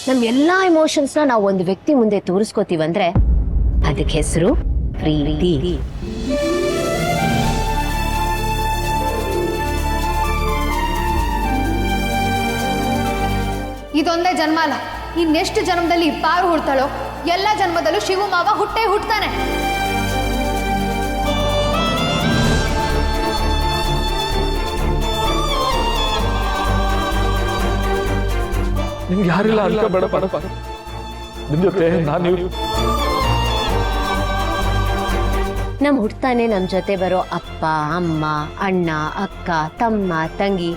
ನಮ್ ಎಲ್ಲಾ ಎಮೋಷನ್ಸ್ನ ನಾವು ಒಂದು ವ್ಯಕ್ತಿ ಮುಂದೆ ತೋರಿಸ್ಕೋತೀವಂದ್ರೆ ಅದಕ್ಕೆ ಹೆಸರು ಪ್ರೀತಿ. ಇದೊಂದೇ ಜನ್ಮ ಅಲ್ಲ, ಇನ್ನೆಷ್ಟು ಜನ್ಮದಲ್ಲಿ ಪಾರು ಹುಡ್ತಾಳೋ ಎಲ್ಲ ಜನ್ಮದಲ್ಲೂ ಶಿವು ಮಾವ ಹುಟ್ಟೇ ಹುಟ್ಟತಾನೆ. ನಿಮ್ಗೆ ಯಾರಿಲ್ಲ ಅನ್ಕೋಬೇಡ ಪಾರಪ್ಪ. ನಿಮ್ ಜೊತೆ ನಾನು ನಮ್ ಹುಟ್ತಾನೆ ನಮ್ ಜೊತೆ ಬರೋ ಅಪ್ಪ ಅಮ್ಮ ಅಣ್ಣ ಅಕ್ಕ ತಮ್ಮ ತಂಗಿ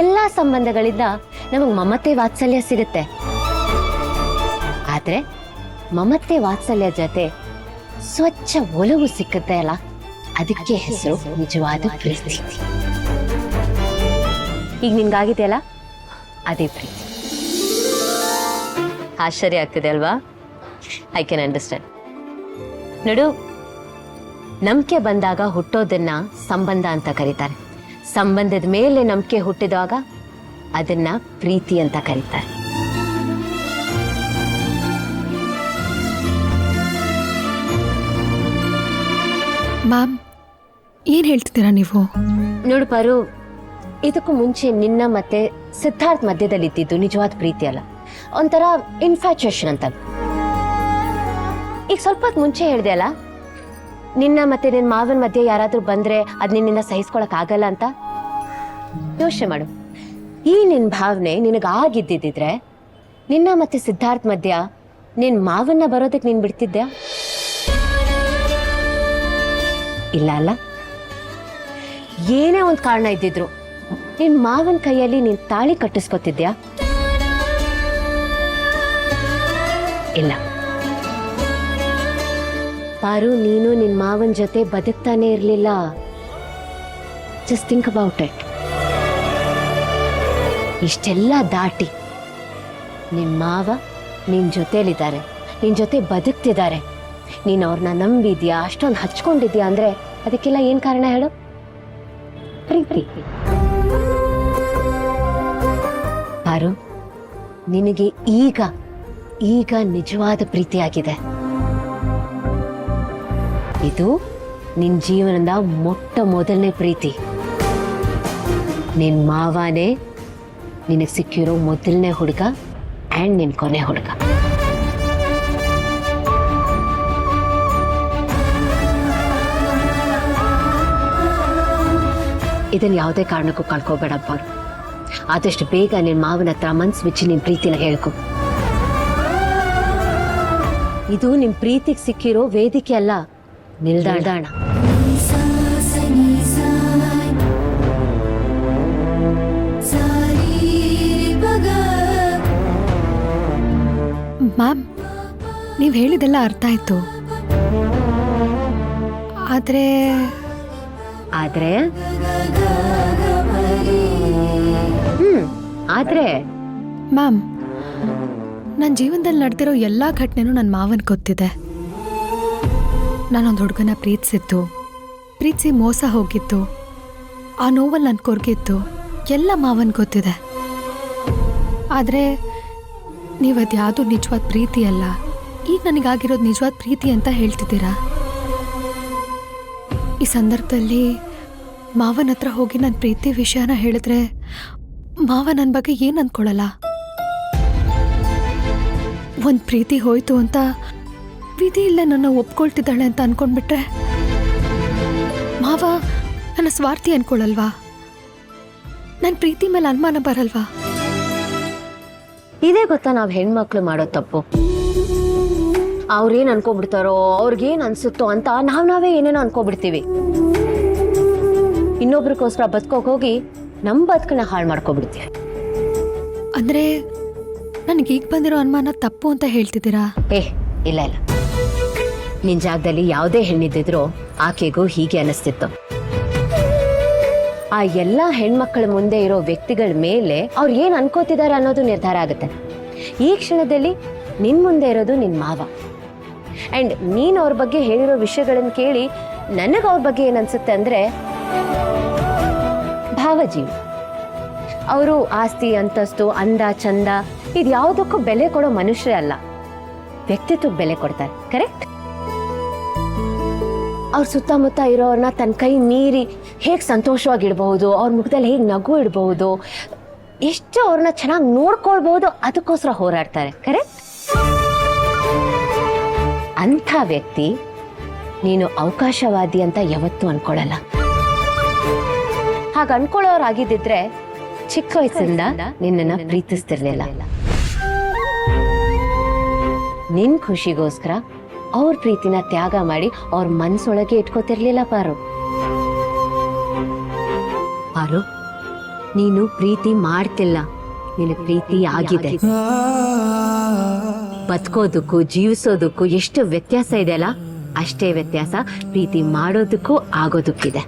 ಎಲ್ಲಾ ಸಂಬಂಧಗಳಿಂದ ನಮಗ್ ಮಮತೆ ವಾತ್ಸಲ್ಯ ಸಿಗುತ್ತೆ. ಆದ್ರೆ ಮಮತೆ ವಾತ್ಸಲ್ಯ ಜೊತೆ ಸ್ವಚ್ಛ ಒಲವು ಸಿಕ್ಕತ್ತೆ ಅಲ್ಲ, ಅದಕ್ಕೆ ಹೆಸರು ನಿಜವಾದ ಪ್ರೀತಿ. ಈಗ ನಿನ್ಗಾಗಿದೆ ಅಲ್ಲ, ಅದೇ ಪ್ರೀತಿ. ಆಶ್ಚರ್ಯ ಆಗ್ತಿದೆ ಅಲ್ವಾ? I can understand. ನೋಡು, ನಂಬಿಕೆ ಬಂದಾಗ ಹುಟ್ಟೋದನ್ನ ಸಂಬಂಧ ಅಂತ ಕರೀತಾರೆ. ಸಂಬಂಧದ ಮೇಲೆ ನಂಬಿಕೆ ಹುಟ್ಟಿದಾಗ ಅದನ್ನ ಪ್ರೀತಿ ಅಂತ ಕರೀತಾರೆ. ಮ್ಯಾಮ್, ಏನ್ ಹೇಳ್ತಿದ್ದೀರಾ ನೀವು? ನೋಡು ಪಾರು, ಇದಕ್ಕೂ ಮುಂಚೆ ನಿನ್ನ ಮತ್ತೆ ಸಿದ್ಧಾರ್ಥ್ ಮಧ್ಯದಲ್ಲಿ ಇದ್ದಿದ್ದು ನಿಜವಾದ ಪ್ರೀತಿ ಅಲ್ಲ, ಒಂಥರ ಇನ್ಫ್ಯಾಚುಯೇಷನ್ ಅಂತ. ಈಗ ಸ್ವಲ್ಪ ಹೊತ್ತು ಮುಂಚೆ ಹೇಳಿದೆ ಅಲ್ಲ, ನಿನ್ನ ಮತ್ತೆ ನಿನ್ನ ಮಾವನ ಮಧ್ಯೆ ಯಾರಾದ್ರೂ ಬಂದ್ರೆ ಅದ್ ನಿನ್ನಿಂದ ಸಹಿಸ್ಕೊಳಕ್ ಆಗಲ್ಲ ಅಂತ. ಯೋಚನೆ ಮಾಡು, ಈ ನಿನ್ ಭಾವನೆ ನಿನಗಾಗಿದ್ದಿದ್ರೆ ನಿನ್ನ ಮತ್ತೆ ಸಿದ್ಧಾರ್ಥ್ ಮಧ್ಯ ನಿನ್ ಮಾವನ್ನ ಬರೋದಕ್ಕೆ ನೀನ್ ಬಿಡ್ತಿದ್ಯಾ? ಇಲ್ಲ ಅಲ್ಲ. ಏನೇ ಒಂದ್ ಕಾರಣ ಇದ್ದಿದ್ರು ನಿನ್ ಮಾವನ್ ಕೈಯಲ್ಲಿ ನೀನ್ ತಾಳಿ ಕಟ್ಟಿಸ್ಕೊತಿದ್ಯಾ? ಇಲ್ಲ. ಪಾರು, ನೀನು ನಿನ್ ಮಾವನ್ ಜೊತೆ ಬದುಕ್ತಾನೆ ಇರ್ಲಿಲ್ಲ. Just think about it. ಇಷ್ಟೆಲ್ಲ ದಾಟಿ ನಿನ್ ಮಾವ ನಿನ್ ಜೊತೆಲಿದ್ದಾರೆ, ನಿನ್ ಜೊತೆ ಬದುಕ್ತಿದ್ದಾರೆ, ನೀನ್ ಅವ್ರನ್ನ ನಂಬಿದ್ಯಾ, ಅಷ್ಟೊಂದು ಹಚ್ಕೊಂಡಿದ್ಯಾ ಅಂದ್ರೆ ಅದಕ್ಕೆಲ್ಲ ಏನ್ ಕಾರಣ ಹೇಳು? ಪ್ರೀತಿ. ಪಾರು, ನಿನಗೆ ಈಗ ಈಗ ನಿಜವಾದ ಪ್ರೀತಿ ಆಗಿದೆ. ಇದು ನಿನ್ ಜೀವನದ ಮೊಟ್ಟ ಮೊದಲನೇ ಪ್ರೀತಿ. ನಿನ್ ಮಾವನೇ ನಿನಗೆ ಸಿಕ್ಕಿರೋ ಮೊದಲನೇ ಹುಡುಗ ಆ್ಯಂಡ್ ನಿನ್ ಕೊನೆ ಹುಡುಗ. ಇದನ್ನ ಯಾವುದೇ ಕಾರಣಕ್ಕೂ ಕಳ್ಕೋಬೇಡಪ್ಪ. ಆದಷ್ಟು ಬೇಗ ನಿನ್ ಮಾವನ ಹತ್ರ ಮನ್ಸು ಬಿಚ್ಚಿ ನಿನ್ ಪ್ರೀತಿನ ಹೇಳ್ಕೊ. ಇದು ನಿಮ್ ಪ್ರೀತಿಗೆ ಸಿಕ್ಕಿರೋ ವೇದಿಕೆ ಅಲ್ಲ, ನಿಲ್ದಾಣ. ಮ್ಯಾಮ್, ನೀವು ಹೇಳಿದೆಲ್ಲ ಅರ್ಥ ಆಯ್ತು. ಆದ್ರೆ ಆದ್ರೆ ಮ್ಯಾಮ್, ನನ್ನ ಜೀವನದಲ್ಲಿ ನಡೆದಿರೋ ಎಲ್ಲ ಘಟನೆನೂ ನನ್ನ ಮಾವನ್ ಗೊತ್ತಿದೆ. ನಾನೊಂದು ಹುಡುಗನ ಪ್ರೀತಿಸಿದ್ದು, ಪ್ರೀತಿಸಿ ಮೋಸ ಹೋಗಿದ್ದು, ಆ ನೋವಲ್ಲಿ ನಾನು ಕೊರಗಿದ್ದು ಎಲ್ಲ ಮಾವನ್ ಗೊತ್ತಿದೆ. ಆದರೆ ನೀವದ್ಯಾವುದು ನಿಜವಾದ ಪ್ರೀತಿ ಅಲ್ಲ, ಈಗ ನನಗಾಗಿರೋದು ನಿಜವಾದ ಪ್ರೀತಿ ಅಂತ ಹೇಳ್ತಿದ್ದೀರಾ. ಈ ಸಂದರ್ಭದಲ್ಲಿ ಮಾವನ ಹತ್ರ ಹೋಗಿ ನನ್ನ ಪ್ರೀತಿ ವಿಷಯನ ಹೇಳಿದ್ರೆ ಮಾವ ನನ್ನ ಬಗ್ಗೆ ಏನು ಅಂದ್ಕೊಳ್ಳಲ್ಲ. ಒಂದು ಪ್ರೀತಿ ಹೋಯ್ತು ಅಂತ ವಿಧಿ ಇಲ್ಲ ನನ್ನ ಒಪ್ಕೊಳ್ತಿದ್ದಾಳೆ ಅಂತ ಅನ್ಕೊಂಡ್ಬಿಟ್ರೆ ಮಾವ ನನ್ನ ಸ್ವಾರ್ಥಿ ಅನ್ಕೊಳ್ಳಲ್ವಾ? ನನ್ನ ಪ್ರೀತಿ ಮೇಲೆ ಅನುಮಾನ ಬರಲ್ವಾ? ಇದೇ ಗೊತ್ತಾ ನಾವು ಹೆಣ್ಮಕ್ಳು ಮಾಡೋ ತಪ್ಪು. ಅವ್ರೇನ್ ಅನ್ಕೋಬಿಡ್ತಾರೋ, ಅವ್ರಿಗೇನ್ ಅನ್ಸುತ್ತೋ ಅಂತ ನಾವೇ ಏನೇನೋ ಅನ್ಕೋಬಿಡ್ತೀವಿ. ಇನ್ನೊಬ್ರಿಗೋಸ್ಕರ ಬದುಕೋಕ್ ಹೋಗಿ ನಮ್ ಬದುಕನ್ನ ಹಾಳು ಮಾಡ್ಕೊಬಿಡ್ತೀವಿ. ಅಂದ್ರೆ ನನಗೀಗ ಬಂದಿರೋ ಅನುಮಾನ ತಪ್ಪು ಅಂತ ಹೇಳ್ತಿದ್ದೀರಾ? ಇಲ್ಲ ಇಲ್ಲ, ನಿನ್ ಜಾಗದಲ್ಲಿ ಯಾವುದೇ ಹೆಣ್ಣಿದ್ದಿದ್ರು ಆಕೆಗೂ ಹೀಗೆ ಅನಿಸ್ತಿತ್ತು. ಆ ಎಲ್ಲಾ ಹೆಣ್ಮಕ್ಳ ಮುಂದೆ ಇರೋ ವ್ಯಕ್ತಿಗಳ ಮೇಲೆ ಅವ್ರು ಏನ್ ಅನ್ಕೋತಿದ್ದಾರೆ ಅನ್ನೋದು ನಿರ್ಧಾರ ಆಗುತ್ತೆ. ಈ ಕ್ಷಣದಲ್ಲಿ ನಿನ್ ಮುಂದೆ ಇರೋದು ನಿನ್ ಮಾವ. ಅಂಡ್ ನೀನ್ ಅವ್ರ ಬಗ್ಗೆ ಹೇಳಿರೋ ವಿಷಯಗಳನ್ನ ಕೇಳಿ ನನಗ ಅವ್ರ ಬಗ್ಗೆ ಏನ್ ಅನ್ಸುತ್ತೆ ಅಂದ್ರೆ, ಭಾವಜೀವಿ. ಅವರು ಆಸ್ತಿ ಅಂತಸ್ತು ಅಂದ ಚಂದ ಇದು ಯಾವುದಕ್ಕೂ ಬೆಲೆ ಕೊಡೋ ಮನುಷ್ಯರೇ ಅಲ್ಲ, ವ್ಯಕ್ತಿತ್ವಕ್ಕೆ ಬೆಲೆ ಕೊಡ್ತಾರೆ. ಕರೆಕ್ಟ್? ಅವ್ರ ಸುತ್ತಮುತ್ತ ಇರೋರ್ನ ತನ್ನ ಕೈ ಮೀರಿ ಹೇಗೆ ಸಂತೋಷವಾಗಿಡ್ಬಹುದು, ಅವ್ರ ಮುಖದಲ್ಲಿ ಹೇಗೆ ನಗು ಇಡಬಹುದು, ಎಷ್ಟು ಅವ್ರನ್ನ ಚೆನ್ನಾಗಿ ನೋಡ್ಕೊಳ್ಬಹುದು, ಅದಕ್ಕೋಸ್ಕರ ಹೋರಾಡ್ತಾರೆ. ಕರೆಕ್ಟ್? ಅಂಥ ವ್ಯಕ್ತಿ ನೀನು ಅವಕಾಶವಾದಿ ಅಂತ ಯಾವತ್ತೂ ಅನ್ಕೊಳ್ಳಲ್ಲ. ಹಾಗೆ ಅನ್ಕೊಳ್ಳೋರಾಗಿದ್ದಿದ್ರೆ ಚಿಕ್ಕ ವಯಸ್ಸಿಂದ ನಿನ್ನನ್ನು ಪ್ರೀತಿಸ್ತಿರ್ಲಿಲ್ಲ. ನಿನ್ ಖುಷಿಗೋಸ್ಕರ ಅವ್ರ ಪ್ರೀತಿನ ತ್ಯಾಗ ಮಾಡಿ ಅವ್ರ ಮನಸ್ಸೊಳಗೆ ಇಟ್ಕೋತಿರ್ಲಿಲ್ಲ ಪಾರು. ಪಾರು, ನೀನು ಪ್ರೀತಿ ಮಾಡ್ತಿಲ್ಲ, ನಿನ್ನ ಪ್ರೀತಿ ಆಗಿದೆ. ಬದುಕೋದಕ್ಕೂ ಜೀವಿಸೋದಕ್ಕೂ ಎಷ್ಟು ವ್ಯತ್ಯಾಸ ಇದೆ ಅಲ್ಲ, ಅಷ್ಟೇ ವ್ಯತ್ಯಾಸ ಪ್ರೀತಿ ಮಾಡೋದಕ್ಕೂ ಆಗೋದಕ್ಕಿದೆ.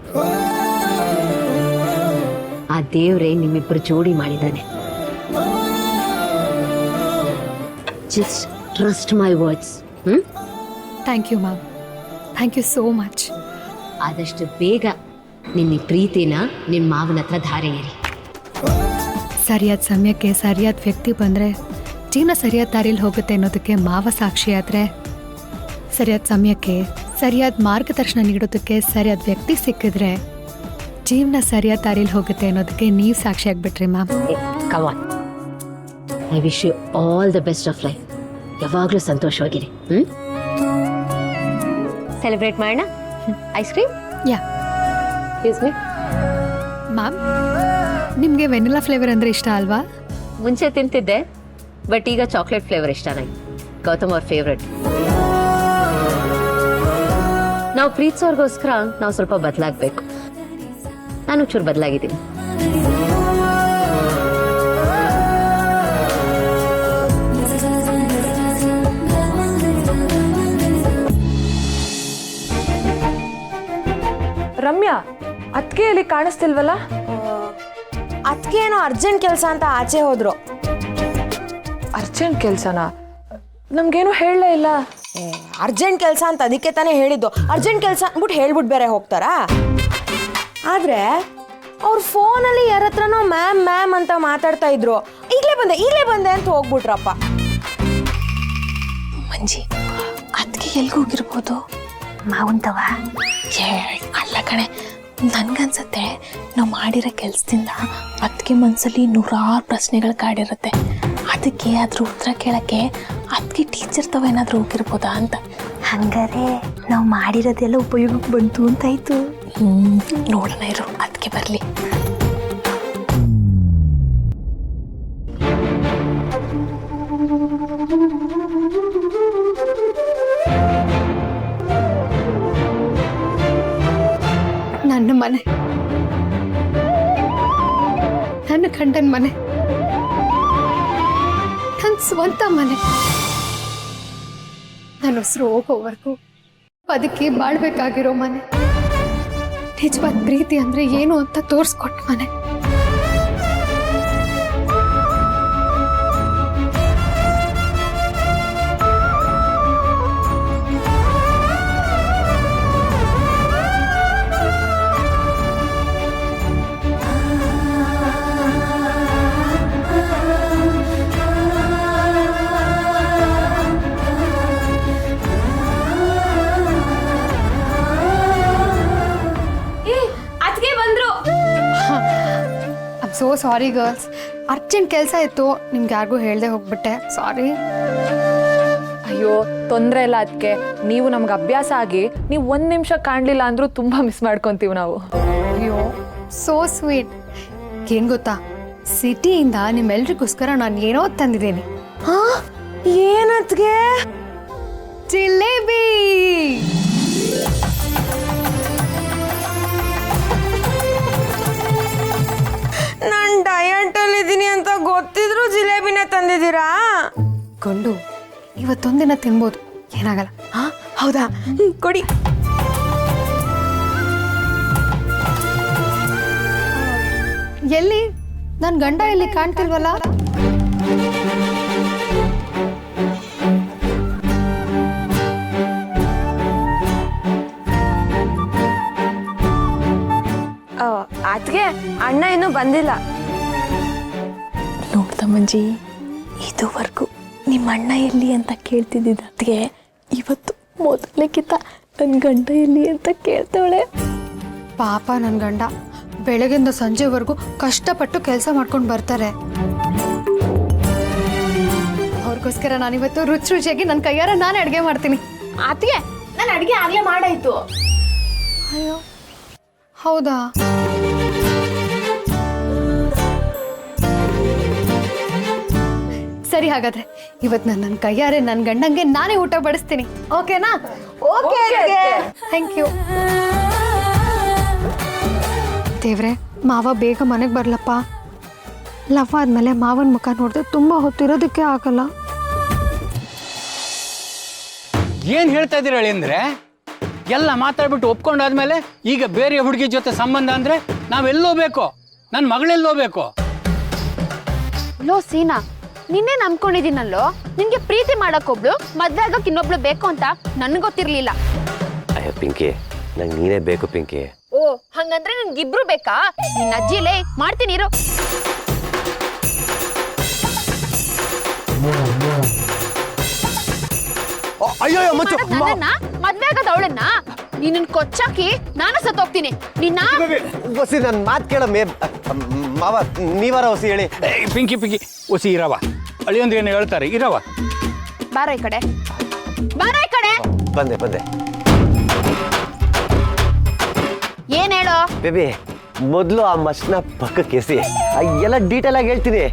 ಆ ದೇವ್ರೇ ನಿಮ್ಮಿಬ್ರು ಜೋಡಿ ಮಾಡಿದ್ದಾನೆ. Just trust my words. Thank you ma'am, thank you so much. ಆದಷ್ಟು ಬೇಗ ನಿನ್ನ ಪ್ರೀತಿನ ನಿಮ್ಮ ಮಾವನ ಹತ್ರ ಧಾರೆ ಏರಿ. ಸರಿಯಾದ ಸಮಯಕ್ಕೆ ಸರಿಯಾದ ವ್ಯಕ್ತಿ ಬಂದರೆ ಜೀವನ ಸರಿಯಾದ ದಾರಿಲಿ ಹೋಗುತ್ತೆ ಅನ್ನೋದಕ್ಕೆ ಮಾವ ಸಾಕ್ಷಿ ಆದರೆ, ಸರಿಯಾದ ಸಮಯಕ್ಕೆ ಸರಿಯಾದ ಮಾರ್ಗದರ್ಶನ ನೀಡೋದಕ್ಕೆ ಸರಿಯಾದ ವ್ಯಕ್ತಿ ಸಿಕ್ಕಿದ್ರೆ ಜೀವನ ಸರಿಯಾದ ದಾರಿಲಿ ಹೋಗುತ್ತೆ ಅನ್ನೋದಕ್ಕೆ ನೀವು ಸಾಕ್ಷಿ ಆಗ್ಬಿಟ್ರಿ ma'am. Come on, I wish you all the best of life. ಯಾವಾಗಲೂ ಸಂತೋಷವಾಗಿರಿ. ಸೆಲೆಬ್ರೇಟ್ ಮಾಡೋಣ. Ice cream? Yeah. Excuse me ma'am, ನಿಮಗೆ ವೆನಿಲಾ ಫ್ಲೇವರ್ ಅಂದರೆ ಇಷ್ಟ ಅಲ್ವಾ? ಮುಂಚೆ ತಿಂತಿದ್ದೆ, ಬಟ್ ಈಗ ಚಾಕ್ಲೇಟ್ ಫ್ಲೇವರ್ ಇಷ್ಟ ನನಗೆ. ಗೌತಮ್ ಅವ್ರ ಫೇವ್ರೆಟ್. ನಾವು ಪ್ರೀತಿಸೋರ್ಗೋಸ್ಕರ ನಾವು ಸ್ವಲ್ಪ ಬದಲಾಗಬೇಕು. ನಾನು ಚೂರು ಬದಲಾಗಿದ್ದೀನಿ. ರಮ್ಯಾ, ಅದಕ್ಕೆ ಅಲ್ಲಿ ಕಾಣಿಸ್ತಿಲ್ವಲ್ಲ? ಅದಕ್ಕೆ ಏನೋ ಅರ್ಜೆಂಟ್ ಕೆಲಸ ಅಂತ ಆಚೆ ಹೋದ್ರು. ಅರ್ಜೆಂಟ್ ಕೆಲಸನಾ? ನಮ್ಗೇನು ಹೇಳಲೇ ಇಲ್ಲ. ಅರ್ಜೆಂಟ್ ಕೆಲಸ ಅಂತ ಅದಕ್ಕೆ ತಾನೇ ಹೇಳಿದ್ದು. ಅರ್ಜೆಂಟ್ ಕೆಲಸ ಅಂದ್ಬಿಟ್ಟು ಹೇಳ್ಬಿಟ್ಟು ಬೇರೆ ಹೋಗ್ತಾರಾ? ಆದರೆ ಅವ್ರ ಫೋನಲ್ಲಿ ಯಾರ ಹತ್ರನೋ ಮ್ಯಾಮ್ ಮ್ಯಾಮ್ ಅಂತ ಮಾತಾಡ್ತಾ ಇದ್ರು. ಈಗಲೇ ಬಂದೆ ಅಂತ ಹೋಗ್ಬಿಟ್ರಪ್ಪ. ಮಂಜಿ, ಅದಕ್ಕೆ ಎಲ್ಗೋಗಿರ್ಬೋದು? ಮಾವಂತವ ಅಲ್ಲ ಕಣೆ, ನನ್ಗನ್ಸತ್ತೆ ನಾವು ಮಾಡಿರೋ ಕೆಲಸದಿಂದ ಅದಕ್ಕೆ ಮನಸ್ಸಲ್ಲಿ ನೂರಾರು ಪ್ರಶ್ನೆಗಳು ಕಾಡಿರುತ್ತೆ. ಅದಕ್ಕೆ ಅದ್ರ ಉತ್ತರ ಕೇಳಕ್ಕೆ ಅದಕ್ಕೆ ಟೀಚರ್ ತವೇನಾದ್ರೂ ಹೋಗಿರ್ಬೋದಾ ಅಂತ. ಹಂಗಾರೆ ನಾವು ಮಾಡಿರೋದೆಲ್ಲ ಉಪಯೋಗಕ್ಕೆ ಬಂತು ಅಂತಾಯ್ತು. ನೋಡೋಣ ಇರು, ಅದಕ್ಕೆ ಬರಲಿ. ನನ್ನ ಮನೆ, ನನ್ನ ಗಂಡನ ಮನೆ, ನನ್ನ ಸ್ವಂತ ಮನೆ. ನನ್ನ ಉಸಿರು ಹೋಗೋವರೆಗೂ ಬದುಕಿ ಬಾಳ್ಬೇಕಾಗಿರೋ ಮನೆ. ನಿಜವಾದ ಪ್ರೀತಿ ಅಂದ್ರೆ ಏನು ಅಂತ ತೋರಿಸ್ಕೊಟ್ಟ ಮನೆ. ಸೋ ಸಾರಿ ಗರ್ಲ್ಸ್, ಅರ್ಜೆಂಟ್ ಕೆಲಸ ಇತ್ತು, ನಿಮ್ಗೆ ಯಾರಿಗೂ ಹೇಳ್ದೆ ಹೋಗ್ಬಿಟ್ಟೆ. ಸಾರಿ. ಅಯ್ಯೋ, ತೊಂದರೆ ಇಲ್ಲ. ಅದಕ್ಕೆ ನೀವು ನಮ್ಗೆ ಅಭ್ಯಾಸ ಆಗಿ ನೀವು 1 ನಿಮಿಷ ಕಾಣಲಿಲ್ಲ ಅಂದ್ರೂ ತುಂಬ ಮಿಸ್ ಮಾಡ್ಕೊತೀವಿ ನಾವು. ಅಯ್ಯೋ, ಸೋ ಸ್ವೀಟ್. ಏನ್ ಗೊತ್ತಾ, ಸಿಟಿಯಿಂದ ನಿಮ್ಮೆಲ್ರಿಗೋಸ್ಕರ ನಾನು ಏನೋ ತಂದಿದ್ದೀನಿ. ಏನತ್ಗೆ? ಜಿಲೇಬಿ. ನಾನು ಡಯಟಲ್ಲಿ ಇದ್ದೀನಿ ಅಂತ ಗೊತ್ತಿದ್ರು ಜಿಲೇಬಿನ ತಂದಿದ್ದೀರಾ? ಗೊಂಡು, ಇವತ್ತೊಂದಿನ ತಿನ್ಬೋದು, ಏನಾಗಲ್ಲ. ಹೌದಾ? ಕೊಡಿ. ಎಲ್ಲಿ ನನ್ನ ಗಂಡ ಎಲ್ಲಿ ಕಾಣ್ತಿಲ್ವಲ್ಲ? ಅದಕ್ಕೆ ಅಣ್ಣ ಇನ್ನೂ ಬಂದಿಲ್ಲ. ನೋಡ್ತಾ ಮಂಜಿ, ಇದುವರೆಗೂ ನಿಮ್ಮ ಅಣ್ಣ ಎಲ್ಲಿ ಅಂತ ಕೇಳ್ತಿದ್ದಿದ್ದು ಅದಕ್ಕೆ ಇವತ್ತು ಮೊದಲಕ್ಕಿಂತ ನನ್ನ ಗಂಡ ಎಲ್ಲಿ ಅಂತ ಕೇಳ್ತಾವಳೆ. ಪಾಪ ನನ್ನ ಗಂಡ ಬೆಳಗಿಂದ ಸಂಜೆವರೆಗೂ ಕಷ್ಟಪಟ್ಟು ಕೆಲಸ ಮಾಡ್ಕೊಂಡು ಬರ್ತಾರೆ. ಅವ್ರಿಗೋಸ್ಕರ ನಾನಿವತ್ತು ರುಚಿಯಾಗಿ ನನ್ನ ಕೈಯಾರ ನಾನು ಅಡುಗೆ ಮಾಡ್ತೀನಿ. ಅದಕ್ಕೆ ನಾನು ಅಡುಗೆ ಆಗಲೇ ಮಾಡಾಯ್ತು. ಅಯ್ಯೋ ಹೌದಾ? ಸರಿ, ಹಾಗಾದ್ರೆ ಇವತ್ತು ನಾನು ನನ್ನ ಕೈಯಾರೆ ನನ್ನ ಗಂಡಂಗೆ ನಾನೇ ಊಟ ಬಡಿಸ್ತೀನಿ. ಓಕೆನಾ? Okay thank you. ದೇವ್ರೆ, ಮಾವ ಬೇಗ ಮನೆಗೆ ಬರ್ಲಪ್ಪ. ಲವ್ ಆದ್ಮೇಲೆ ಮಾವನ ಮುಖ ನೋಡಿದ್ರೆ ತುಂಬ ಹೊತ್ತಿರೋದಕ್ಕೆ ಆಗಲ್ಲ. ಏನು ಹೇಳ್ತಾ ಇದ್ದೀರ ಅಳಿಯಂದ್ರೆ? ಎಲ್ಲ ಮಾತಾಡ್ಬಿಟ್ಟು ಒಪ್ಕೊಂಡಾದ್ಮೇಲೆ ಈಗ ಬೇರೆ ಹುಡುಗಿ ಜೊತೆ ಸಂಬಂಧ ಅಂದ್ರೆ ನಾವೆಲ್ಲೋಬೇಕು? ನನ್ನ ಮಗಳೆಲ್ಲೋಬೇಕು? ಲೋ ಸೀನಾ, ನಿನ್ನೆ ನಂಬ್ಕೊಂಡಿದ್ದೀನಲ್ಲೋ, ನಿನ್ಗೆ ಪ್ರೀತಿ ಮಾಡಕ್ಕೊಬ್ಳು ಮದ್ವೆ ಆಗಕ್ಕೆ ಇನ್ನೊಬ್ಳು ಬೇಕು ಅಂತ ನನ್ಗೆ ಗೊತ್ತಿರ್ಲಿಲ್ಲ. ಅಯ್ಯೋ ಪಿಂಕಿ, ನಂಗೆ ನೀನೇ ಬೇಕು ಪಿಂಕಿ. ಓ, ಹಂಗಂದ್ರೆ ನಿನ್ಗಿಬ್ರು ಬೇಕಾ? ನಿನ್ನ ಅಜ್ಜಿಲೇ ಮಾಡ್ತೀನಿ ಇರು. ಅಯ್ಯೋ ಮಚ್ಚು, ನನ್ನನ್ನ ಮದ್ವೆ ಆಗದ ಅವಳನ್ನ ನೀನ್ ಕೊಚ್ಚಾಕಿ ನಾನು ಸತ್ತೋಗ್ತೀನಿ ನಿನ್ನ. ಹೊಸಿ ನನ್ನ ಮಾತು ಕೇಳಮ್ಮೆ. ಮಾವ ನೀವಾರ ಹೊಸಿ ಹೇಳಿ. ಪಿಂಕಿ ಪಿಂಕಿ ಒಸಿ ಇರವ, ಅಳಿಯಂದ್ರೆ ಏನು ಹೇಳ್ತಾರೆ, ಇರವ. ಬಾರ ಈ ಕಡೆ, ಬಾರ ಈ ಕಡೆ. ಬಂದೆ ಬಂದೆ. ಏನ್ ಹೇಳೋ? ಬೇಬಿ, ಮೊದಲು ಆ ಮಚ್ನ ಪಕ್ಕಕ್ಕೆ ಎಸಿ, ಎಲ್ಲ ಡೀಟೇಲ್ ಆಗಿ ಹೇಳ್ತೀನಿ.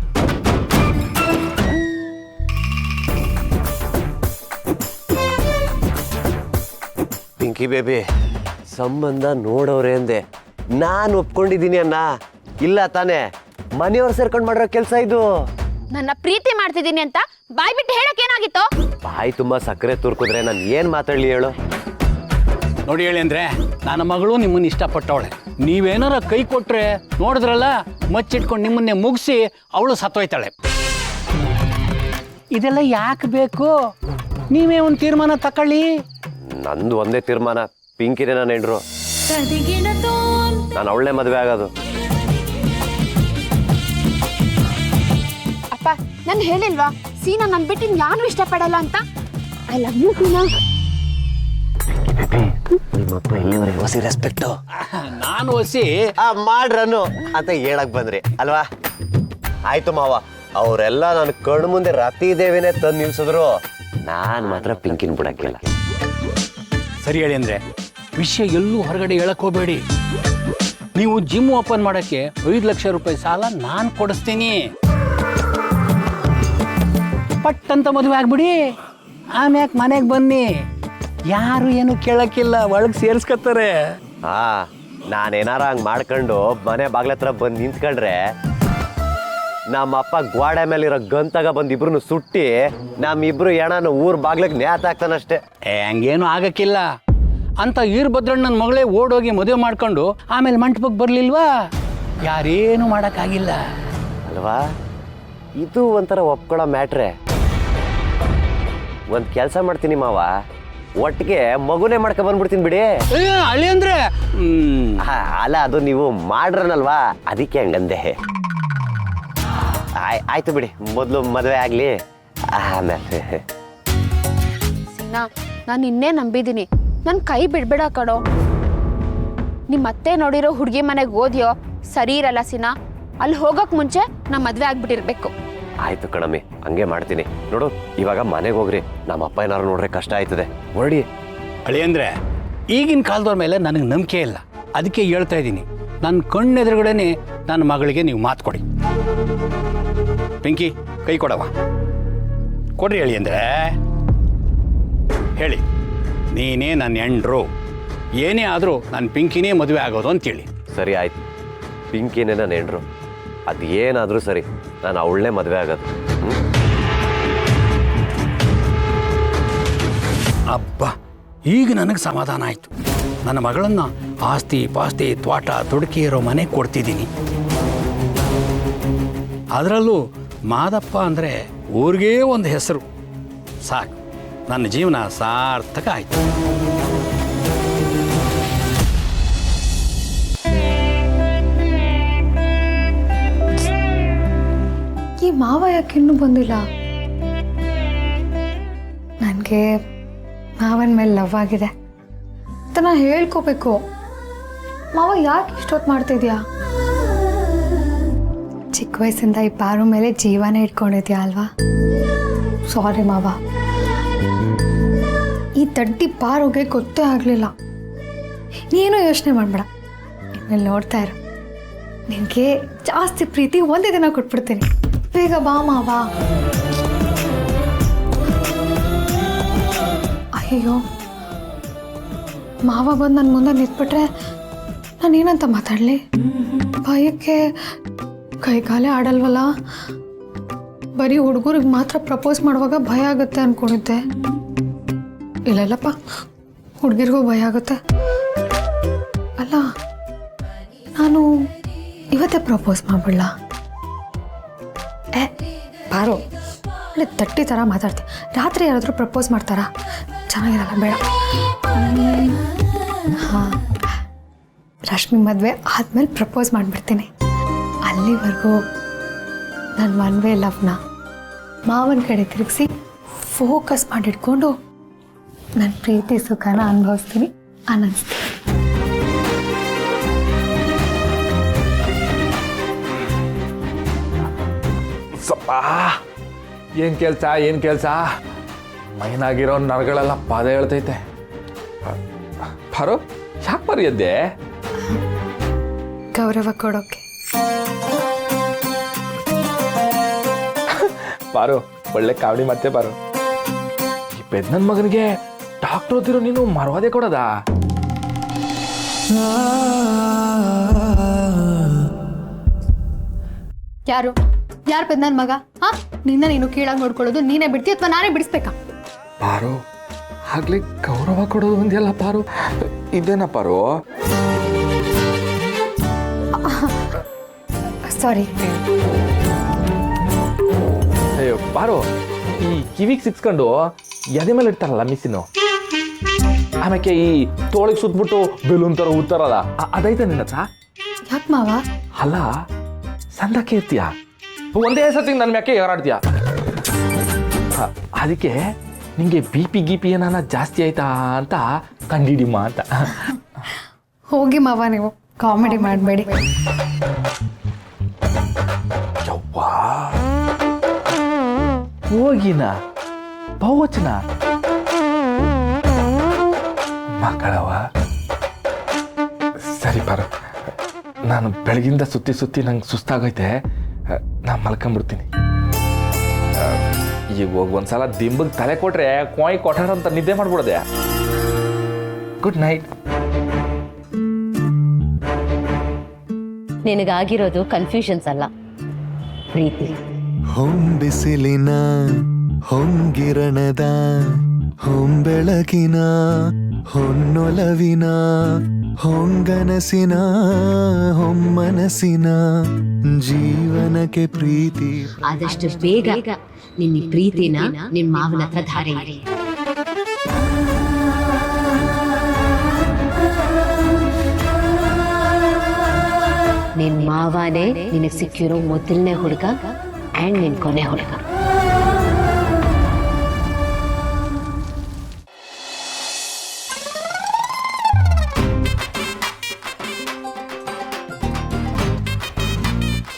ಪಿಂಕಿ ಬೇಬಿ, ಸಂಬಂಧ ನೋಡೋರೆ ಅಂದೆ, ನಾನು ಒಪ್ಕೊಂಡಿದ್ದೀನಿ ಅಣ್ಣ. ಇಲ್ಲ ತಾನೇ? ಮನೆಯವ್ರು ಸೇರ್ಕೊಂಡು ಮಾಡಿರೋ ಕೆಲಸ ಇದು. ನನ್ನ ಪ್ರೀತಿ ಮಾಡ್ತಿದ್ದೀನಿ ಅಂತ ಬಾಯ್ ಬಿಟ್ಟು ಹೇಳಕ್ ಏನಾಗಿತ್ತು? ಬಾಯಿ ತುಂಬಾ ಸಕ್ಕರೆ ತುರ್ಕುದ್ರೆ ನಾನು ಏನ್ ಮಾತಾಡ್ಲಿ ಹೇಳು? ನೋಡಿ ಹೇಳಿ ಅಂದ್ರೆ, ನನ್ನ ಮಗಳು ನಿಮ್ಮನ್ನ ಇಷ್ಟಪಟ್ಟವಳೆ. ನೀವೇನಾರ ಕೈ ಕೊಟ್ರೆ ನೋಡಿದ್ರಲ್ಲ, ಮಚ್ಚಿಟ್ಕೊಂಡು ನಿಮ್ಮನ್ನೇ ಮುಗಿಸಿ ಅವಳು ಸತ್ತೋಯ್ತಾಳೆ. ಇದೆಲ್ಲ ಯಾಕೆ ಬೇಕು? ನೀವೇ ಒಂದು ತೀರ್ಮಾನ ತಕೊಳ್ಳಿ. ನಂದು ಒಂದೇ ತೀರ್ಮಾನ, ಪಿಂಕಿನೇ ನನ್ನ ಹೆಂಡ್ರು. ನಾನು ಅವಳನ್ನೇ ಮದುವೆ ಆಗೋದು. ಅಪ್ಪ, ನಾನು ಹೇಳಿಲ್ವಾ ಸೀನಾ ನನ್ ಬಿಟ್ಟು ಯಾರು ಇಷ್ಟಪಡಲ್ಲ ಅಂತ? ಐ ಲವ್ ಯು ಸೀನಾ. ನಿಮ್ಮಪ್ಪ ಇಲ್ಲಿವರೆಗೆ ಹೊಸಿ ರೆಸ್ಪೆಕ್ಟು ನಾನು ಹೊಸಿ ಮಾಡ್ರನ್ನು ಅಂತ ಹೇಳಕ್ ಬಂದ್ರಿ ಅಲ್ವಾ? ಆಯ್ತು ಮಾವ, ಅವರೆಲ್ಲ ನನ್ನ ಕಣ್ಣು ಮುಂದೆ ರತಿ ದೇವಿನೇ ತಂದು ನಿಲ್ಸಿದ್ರು, ನಾನು ಮಾತ್ರ ಪಿಂಕಿನ ಬಿಡಕ್ಕಿಲ್ಲ. ಸರಿ ಹೇಳಿ ಅಂದ್ರೆ, ವಿಷಯ ಎಲ್ಲೂ ಹೊರಗಡೆ ಹೇಳಕ್ ಹೋಗ್ಬೇಡಿ. ನೀವು ಜಿಮ್ ಓಪನ್ ಮಾಡಕ್ಕೆ 5 ಲಕ್ಷ ರೂಪಾಯಿ ಸಾಲ ನಾನು ಕೊಡಿಸ್ತೀನಿ. ಪಟ್ ಅಂತ ಮದುವೆ ಆಗ್ಬಿಡಿ, ಆಮ್ಯಾಕ್ ಮನೆಗೆ ಬನ್ನಿ. ಯಾರು ಏನು ಕೇಳಕ್ಕಿಲ್ಲ, ಒಳಗೆ ಸೇರಿಸ್ಕೊತಾರೆ. ನಾನೇನಾರ ಹಂಗ್ ಮಾಡ್ಕೊಂಡು ಮನೆ ಬಾಗ್ಲತ್ರ ಬಂದು ನಿಂತ್ಕೊಂಡ್ರೆ ನಮ್ಮಪ್ಪ ಗ್ವಾಡೆ ಮೇಲಿರೋ ಗಂತಾಗ ಬಂದು ಇಬ್ರು ಸುಟ್ಟಿ ನಮ್ಮಿಬ್ರು ಹೆಣನ ಊರ್ ಬಾಗ್ಲಿಗೆ ನೇತಾಕ್ತಾನಷ್ಟೇ. ಹಂಗೇನು ಆಗಕ್ಕಿಲ್ಲ ಅಂತ ಈರ್ಭದ್ರಣ್ಣನ ಮಗಳೇ ಓಡೋಗಿ ಮದುವೆ ಮಾಡ್ಕೊಂಡು ಆಮೇಲೆ ಮಂಟಪಕ್ಕೆ ಬರ್ಲಿಲ್ವಾ? ಯಾರೇನು ಮಾಡಕ್ಕಾಗಿಲ್ಲ ಅಲ್ವಾ? ಇದು ಒಂಥರ ಒಪ್ಕೊಳ್ಳೋ ಮ್ಯಾಟ್ರೆ. ಒಂದ್ ಕೆಲಸ ಮಾಡ್ತೀನಿ ಮಾವ, ಒಟ್ಟಿಗೆ ಮಗುನೇ ಮಾಡ್ಕೊ ಬಂದ್ಬಿಡ್ತೀನಿ ಬಿಡಿ. ಹಳ್ಳಿ ಅಂದ್ರೆ ಅಲ್ಲ, ಅದು ನೀವು ಮಾಡ್ರನಲ್ವಾ, ಅದಕ್ಕೆ ಹಂಗಂದೆ. ಆಯ್ತು ಬಿಡಿ, ಮೊದಲು ಮದುವೆ ಆಗ್ಲಿ, ಆಮೇಲೆ. ಸೀನಾ, ನಾನು ಇನ್ನೇ ನಂಬಿದ್ದೀನಿ, ನನ್ ಕೈ ಬಿಡ್ಬೇಡ ಕಣೋ. ನಿಮ್ಮ ಅತ್ತೆ ನೋಡಿರೋ ಹುಡುಗಿ ಮನೆಗೆ ಓದ್ಯೋ ಸರಿ ಇರಲ್ಲ ಸೀನಾ. ಅಲ್ಲಿ ಹೋಗಕ್ ಮುಂಚೆ ನಾ ಮದ್ವೆ ಆಗ್ಬಿಟ್ಟಿರ್ಬೇಕು. ಆಯ್ತು ಕಣಮ್ಮಿ, ಹಂಗೆ ಮಾಡ್ತೀನಿ. ನೋಡು, ಇವಾಗ ಮನೆಗೆ ಹೋಗ್ರಿ, ನಮ್ಮ ಅಪ್ಪ ಏನಾರು ನೋಡ್ರೆ ಕಷ್ಟ ಆಯ್ತದೆ, ಹೊರಡಿ. ಹಳ್ಳಿ ಅಂದ್ರೆ ಈಗಿನ ಕಾಲದವ್ರ ಮೇಲೆ ನನಗೆ ನಂಬಿಕೆ ಇಲ್ಲ, ಅದಕ್ಕೆ ಹೇಳ್ತಾ ಇದ್ದೀನಿ. ನನ್ನ ಕಣ್ಣೆದುರುಗಡೆನೆ ನನ್ನ ಮಗಳಿಗೆ ನೀವು ಮಾತು ಕೊಡಿ. ಪಿಂಕಿ, ಕೈ ಕೊಡವ, ಕೊಡ್ರಿ. ಹೇಳಿ ಅಂದ್ರೆ ಹೇಳಿ, ನೀನೇ ನನ್ನ ಹೆಂಡ್ರು, ಏನೇ ಆದರೂ ನನ್ನ ಪಿಂಕಿನೇ ಮದುವೆ ಆಗೋದು ಅಂತೇಳಿ. ಸರಿ ಆಯ್ತು, ಪಿಂಕಿನೇ ನನ್ನ ಹೆಂಡ್ರು, ಅದು ಏನಾದರೂ ಸರಿ, ನಾನು ಅವಳನ್ನೇ ಮದುವೆ ಆಗೋದು. ಅಬ್ಬಾ, ಈಗ ನನಗೆ ಸಮಾಧಾನ ಆಯಿತು. ನನ್ನ ಮಗಳನ್ನು ಆಸ್ತಿ ಪಾಸ್ತಿ ತ್ವಾಟ ತುಡುಕಿ ಇರೋ ಮನೆ ಕೊಡ್ತಿದ್ದೀನಿ. ಅದರಲ್ಲೂ ಮಾದಪ್ಪ ಅಂದರೆ ಊರಿಗೇ ಒಂದು ಹೆಸರು. ಸಾಕು, ನನ್ನ ಜೀವನ ಸಾರ್ಥಕ ಆಯಿತು. ಈ ಮಾವ ಯಾಕೆ ಇನ್ನೂ ಬಂದಿಲ್ಲ? ನನಗೆ ಮಾವನ ಮೇಲೆ ಲವ್ ಆಗಿದೆ ಅಂತ ನಾನು ಹೇಳ್ಕೋಬೇಕು. ಮಾವ ಯಾಕೆ ಇಷ್ಟೊತ್ತು ಮಾಡ್ತಿದ್ಯಾ? ಚಿಕ್ಕ ವಯಸ್ಸಿಂದ ಈ ಪಾರು ಮೇಲೆ ಜೀವನೇ ಇಟ್ಕೊಂಡಿದ್ಯಾ ಅಲ್ವಾ? ಸಾರಿ ಮಾವ, ಈ ತಡ್ಡಿ ಪಾರುಗೆ ಗೊತ್ತೇ ಆಗಲಿಲ್ಲ. ನೀನು ಯೋಚನೆ ಮಾಡಬೇಡ, ಇನ್ಮೇಲೆ ನೋಡ್ತಾ ಇರು. ನಿನಗೆ ಜಾಸ್ತಿ ಪ್ರೀತಿ ಒಂದೇ ದಿನ ಕೊಟ್ಬಿಡ್ತೀನಿ. ಬೇಗ ಬಾ ಮಾವ. ಅಯ್ಯೋ, ಮಾವ ಬಂದು ನನ್ನ ಮುಂದೆ ನಿಂತ್ಬಿಟ್ರೆ ನಾನೇನಂತ ಮಾತಾಡಲಿ? ಭಯಕ್ಕೆ ಕೈಕಾಲೇ ಆಡಲ್ವಲ್ಲ. ಬರೀ ಹುಡುಗರಿಗೆ ಮಾತ್ರ ಪ್ರಪೋಸ್ ಮಾಡುವಾಗ ಭಯ ಆಗುತ್ತೆ ಅಂದ್ಕೊಂಡಿದ್ದೆ. ಇಲ್ಲಲ್ಲಪ್ಪ, ಹುಡುಗಿರಿಗೂ ಭಯ ಆಗುತ್ತೆ. ಅಲ್ಲ, ನಾನು ಇವತ್ತೇ ಪ್ರಪೋಸ್ ಮಾಡ್ಬಿಡ್ಲ? ಬಾರೋ, ಅಲ್ಲೇ ತಟ್ಟಿ ಥರ ಮಾತಾಡ್ತೀನಿ. ರಾತ್ರಿ ಯಾರಾದರೂ ಪ್ರಪೋಸ್ ಮಾಡ್ತಾರಾ? ಚೆನ್ನಾಗಿರಲ್ಲ, ಬೇಡ. ಹಾಂ, ರಶ್ಮಿ ಮದುವೆ ಆದಮೇಲೆ ಪ್ರಪೋಸ್ ಮಾಡಿಬಿಡ್ತೀನಿ. ಅಲ್ಲಿವರೆಗೂ ನನ್ನ ಒನ್ ವೇ ಲವ್ನ ಮಾವನ ಕಡೆ ತಿರುಗಿಸಿ ಫೋಕಸ್ ಮಾಡಿಟ್ಕೊಂಡು ನನ್ನ ಪ್ರೀತಿ ಸುಖನ ಅನುಭವಿಸ್ತೀನಿ, ಅನ್ನಿಸ್ತೀನಿ. ಸಪ್ಪ, ಏನು ಕೆಲಸ ಮೈನಾಗಿರೋ ನರಗಳೆಲ್ಲ ಪದ ಹೇಳ್ತೈತೆ. ಪಾರು, ಯಾಕೆ ಬರೆಯದ್ದೆ? ಗೌರವ ಕೊಡೋಕೆ. ಪಾರು, ಒಳ್ಳೆ ಕಾವಡಿ ಮತ್ತೆ ಪಾರು. ಈ ಪೆದ್ ನನ್ನ ಮಗನಿಗೆ ಡಾಕ್ಟರ್ ಓದಿರೋ ನೀನು ಮರವಾದೆ ಕೊಡೋದಾ? ಯಾರು ಪೆದ್ ನನ್ನ ಮಗ? ಹಾ, ನಿನ್ನ ನೀನು ಕೀಳಾಗಿ ನೋಡ್ಕೊಳ್ಳೋದು ನೀನೇ ಬಿಡ್ತಿ ಅಥವಾ ನಾನೇ ಬಿಡಿಸ್ಬೇಕಾ? ಪಾರು, ಆಗ್ಲಿ ಗೌರವ ಕೊಡೋದು ಒಂದಿಲ್ಲ ಪಾರು. ಇದೇನಾ ಪಾರು? ಸಾರಿ. ಅಯ್ಯೋ ಪಾರು, ಈ ಕಿವಿಗೆ ಸಿಕ್ಸ್ಕೊಂಡು ಎದೆ ಮೇಲೆ ಇಡ್ತಾರಲ್ಲ ಮಿಸ್ಸಿನು, ಆಮೇಲೆ ಈ ತೋಳಿಗೆ ಸುತ್ಬಿಟ್ಟು ಬೆಲೂನ್ ಥರ ಊದ್ತಾರಲ್ಲ, ಅದೈತೆ ನಿನ್ನ ಹತ್ರ? ಯಾಕೆ ಮಾವ? ಅಲ್ಲ, ಸಂದಕ್ಕೆ ಇರ್ತೀಯ, ಒಂದೇ ಸತಿ ನನ್ನ ಮ್ಯಾಕೆ ಏರಾಡ್ತೀಯ. ಅದಕ್ಕೆ ನಿಂಗೆ ಬಿ ಪಿ ಗೀಪಿ ಏನಾನ ಜಾಸ್ತಿ ಆಯ್ತಾ ಅಂತ ಕಂಡಿಡಿಮ್ಮ ಅಂತ. ಹೋಗಿ ಮಾವ, ನೀವು ಕಾಮಿಡಿ ಮಾಡಬೇಡಿ. ಯವ್ವಾ, ಹೋಗಿನ ಬಹುವಚನ ಮಕ್ಕಳವ. ಸರಿ ಪಾರು, ನಾನು ಬೆಳಗಿಂದ ಸುತ್ತಿ ನಂಗೆ ಸುಸ್ತಾಗೈತೆ, ನಾನು ಮಲ್ಕೊಂಬಿಡ್ತೀನಿ. ಈಗ ಹೋಗಿ ಒಂದ್ಸಲ ದಿಂಬಿಗೆ ತಲೆ ಕೊಟ್ರೆ ಕೊಠಾರ ಅಂತ ನಿದ್ದೆ ಮಾಡ್ಬಿಡೋದೆ. Good night. ನಿನಗಾಗಿರೋದು ಕನ್ಫ್ಯೂಷನ್ಸ್ ಅಲ್ಲ, ಪ್ರೀತಿ. ಹೊಂಬಿಸಿಲಿನ ಹೊಂಗಿರಣದ ಹೊಂಬೆಳಕಿನ ಹೊನ್ನೊಲವಿನ ಹೊಂಗನಸಿನ ಹೊಮ್ಮನಸಿನ ಜೀವನಕ್ಕೆ ಪ್ರೀತಿ. ಆದಷ್ಟು ಬೇಗ ನಿನ್ನ ಪ್ರೀತಿನ ನಿನ್ನ ಮಾವನ ಹತ್ರ ಧಾರೆ ಎರೆ. ನಿನ್ನ ಮಾವನೇ ನಿನಗೆ ಸಿಕ್ಕಿರೋ ಮೊದಲನೇ ಹುಡುಗ ಆ್ಯಂಡ್ ನಿನ್ನ ಕೊನೆ ಹುಡುಗ.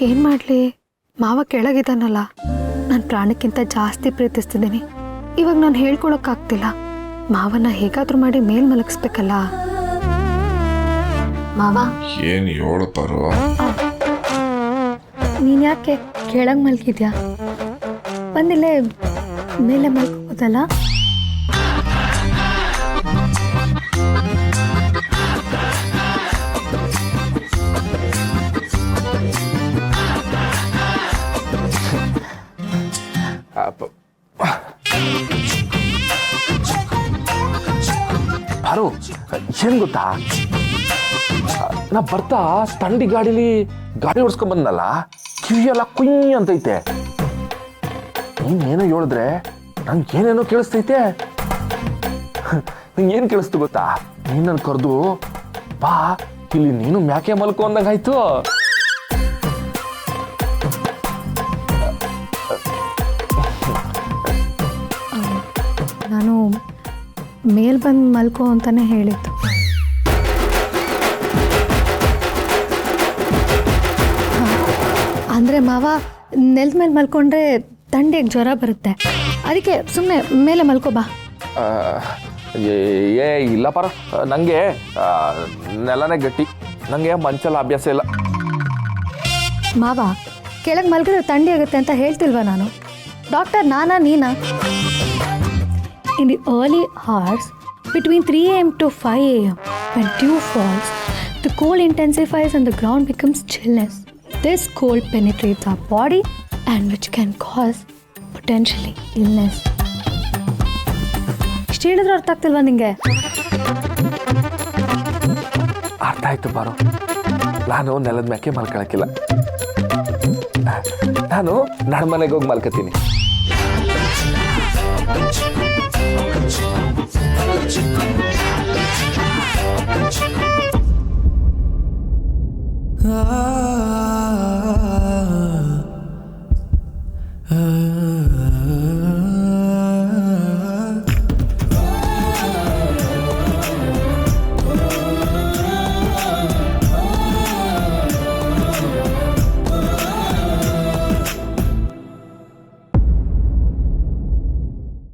ಏನು ಮಾಡಲಿ, ಮಾವ ಕೆಳಗಿದ್ದಾನಲ್ಲ, ನಾನು ಪ್ರಾಣಕ್ಕಿಂತ ಜಾಸ್ತಿ ಪ್ರೀತಿಸ್ತಿದ್ದೀನಿ. ಇವಾಗ ನಾನು ಹೇಳ್ಕೊಳಕ್ಕಾಗ್ತಿಲ್ಲ. ಮಾವನ ಹೇಗಾದ್ರೂ ಮಾಡಿ ಮೇಲ್ ಮಲಗಿಸ್ಬೇಕಲ್ಲ. ಮಾವ, ಏನು ಹೇಳು ಪಾರು? ನೀನು ಯಾಕೆ ಕೆಳಗೆ ಮಲಗಿದ್ಯಾ? ಬಂದಿಲ್ಲೇ ಮೇಲೆ ಮಲ್ಕೋಬೋದಲ್ಲ? ಪಾರು, ಏನ್ ಗೊತ್ತಾ, ನಾ ಬರ್ತಾ ತಂಡಿ ಗಾಡಿಲಿ ಗಾಡಿ ಓಡಿಸ್ಕೊಂಡ್ ಬಂದಲ್ಲ, ಕಿವಿಯೆಲ್ಲ ಕುಯ್ ಅಂತೈತೆ. ನೀನೇನೋ ಹೇಳಿದ್ರೆ ನಂಗೆ ಏನೇನೋ ಕೇಳಿಸ್ತೈತೆ. ನಿಂಗೆ ಏನ್ ಕೇಳಿಸ್ತು ಗೊತ್ತಾ? ನೀನ್ ಕರೆದು ಬಾ ಇಲ್ಲಿ ನೀನು ಮ್ಯಾಕೆ ಮಲ್ಕೋ ಅಂದಂಗಾಯ್ತು. ನಾನು ಮೇಲ್ ಬಂದು ಮಲ್ಕೋ ಅಂತಾನೆ ಹೇಳಿದ್ದು. ಅಂದರೆ ಮಾವ ನೆಲದ ಮೇಲೆ ಮಲ್ಕೊಂಡ್ರೆ ತಂಡಿಗೆ ಜ್ವರ ಬರುತ್ತೆ, ಅದಕ್ಕೆ ಸುಮ್ಮನೆ ಮೇಲೆ ಮಲ್ಕೋ ಬಾ. ಏ ಇಲ್ಲ ಪರ, ನನಗೆ ನೆಲನೇ ಗಟ್ಟಿ, ನನಗೆ ಮಂಚಲ್ಲ ಅಭ್ಯಾಸ ಇಲ್ಲ. ಮಾವ ಕೆಳಗೆ ಮಲ್ಗಿದ್ರೆ ಥಂಡಿ ಆಗುತ್ತೆ ಅಂತ ಹೇಳ್ತಿಲ್ವಾ ನಾನು? ಡಾಕ್ಟರ್ ನಾನಾ ನೀನಾ? In the early hours between 3 a.m. to 5 a.m. when dew falls, the cold intensifies and the ground becomes chillness. This cold penetrates our body and which can cause potentially illness. ಇಷ್ಟು ಹೇಳಿದ್ರೆ ಅರ್ಥ ಆಗ್ತಿಲ್ವಾ ನಿಂಗೆ? ಅರ್ಥ ಆಯ್ತು ಬಾರು, ನಾನು ನೆಲದ ಮ್ಯಾಕೆ ಮಲ್ಕೊಳಕ್ಕಿಲ್ಲ, ನಾನು ನಡ್ಮನೆಗೆ ಹೋಗಿ ಮಲ್ಕತೀನಿ.